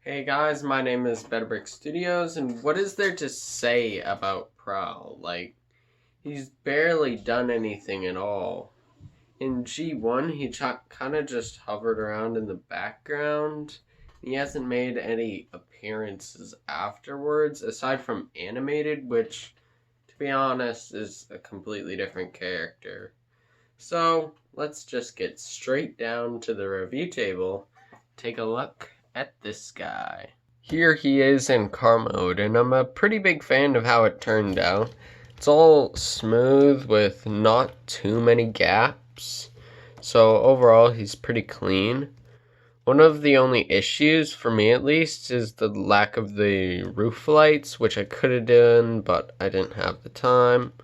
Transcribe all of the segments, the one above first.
Hey guys, my name is Betterbrick Studios, and what is there to say about Prowl? He's barely done anything at all. In G1, he kind of just hovered around in the background. He hasn't made any appearances afterwards, aside from animated, which, to be honest, is a completely different character. So, let's just get straight down to the review table. Take a look at this guy. Here he is in car mode, and I'm a pretty big fan of how it turned out. It's all smooth with not too many gaps, so overall he's pretty clean. One of the only issues, for me at least, is the lack of the roof lights, which I could have done, but I didn't have the time.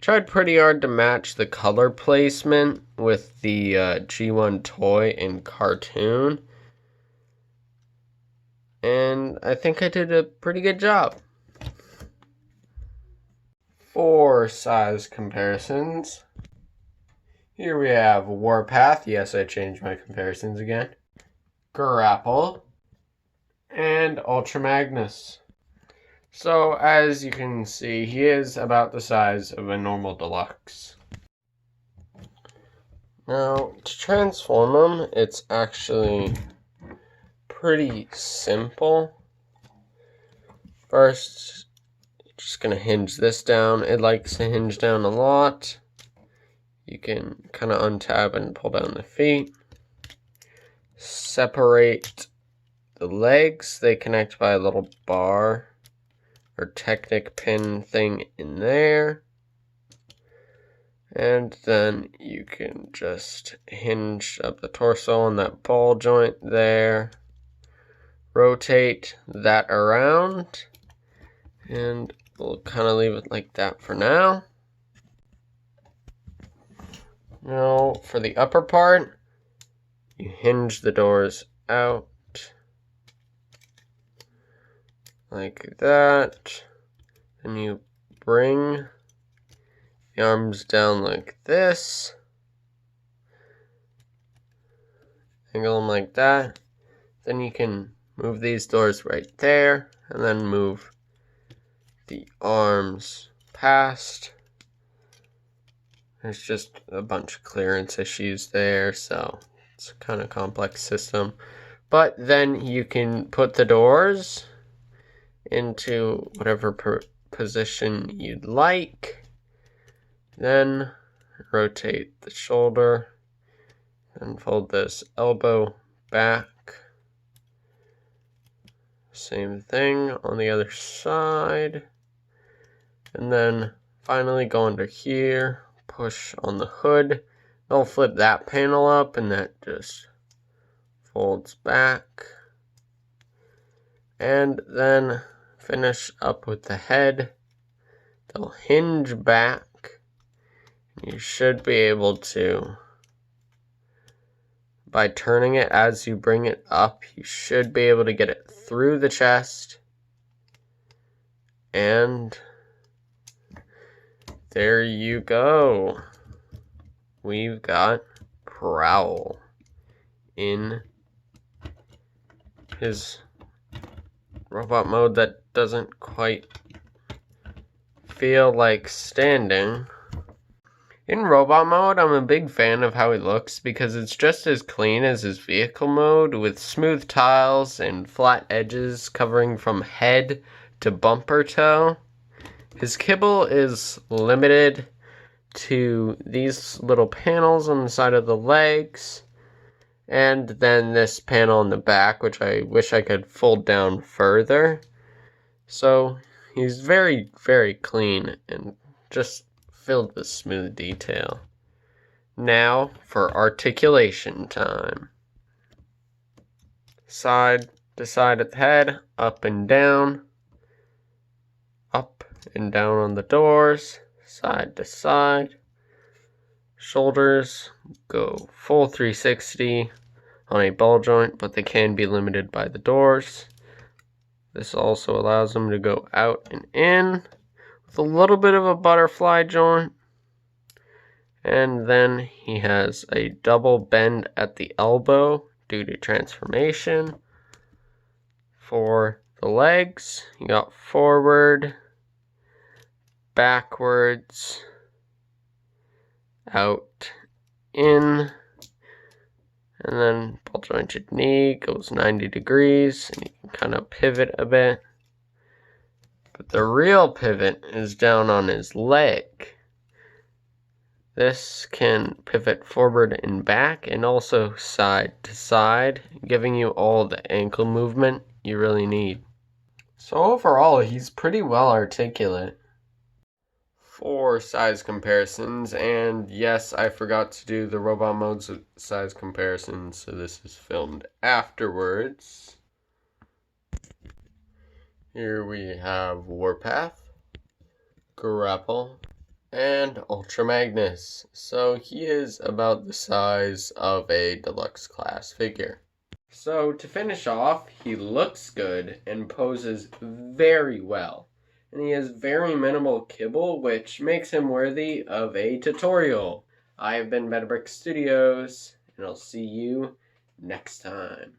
Tried pretty hard to match the color placement with the G1 toy and cartoon, and I think I did a pretty good job. For size comparisons, here we have Warpath. Yes, I changed my comparisons again. Grapple and Ultra Magnus. So as you can see, he is about the size of a normal deluxe. Now, to transform him, it's actually pretty simple. First, just gonna hinge this down. It likes to hinge down a lot. You can kind of untab and pull down the feet. Separate the legs. They connect by a little bar or Technic pin thing in there. And then you can just hinge up the torso on that ball joint there. Rotate that around, and we'll kind of leave it like that for now. Now for the upper part, you hinge the doors out like that. Then you bring the arms down like this. Angle them like that. Then you can move these doors right there, and then move the arms past. There's just a bunch of clearance issues there, so it's a kind of complex system. But then you can put the doors into whatever position you'd like. Then rotate the shoulder and fold this elbow back. Same thing on the other side. And then finally go under here, push on the hood. They'll flip that panel up, and that just folds back. And then finish up with the head. They'll hinge back. You should be able to, by turning it as you bring it up, you should be able to get it through the chest. And there you go. We've got Prowl in his robot mode that doesn't quite feel like standing. In robot mode, I'm a big fan of how he looks because it's just as clean as his vehicle mode, with smooth tiles and flat edges covering from head to bumper toe. His kibble is limited to these little panels on the side of the legs, and then this panel in the back, which I wish I could fold down further. So he's very, very clean and just filled with smooth detail. Now for articulation time. Side to side at the head, up and down on the doors, side to side. Shoulders go full 360 on a ball joint, but they can be limited by the doors. This also allows them to go out and in with a little bit of a butterfly joint. And then he has a double bend at the elbow due to transformation. For the legs, you got forward, backwards, out, in, and then ball jointed knee goes 90 degrees, and you can kind of pivot a bit. But the real pivot is down on his leg. This can pivot forward and back, and also side to side, giving you all the ankle movement you really need. So overall, he's pretty well articulate. For size comparisons, and yes, I forgot to do the robot mode's size comparison, so this is filmed afterwards. Here we have Warpath, Grapple, and Ultra Magnus. So he is about the size of a deluxe class figure. So to finish off, he looks good and poses very well. And he has very minimal kibble, which makes him worthy of a tutorial. I have been Metabrick Studios, and I'll see you next time.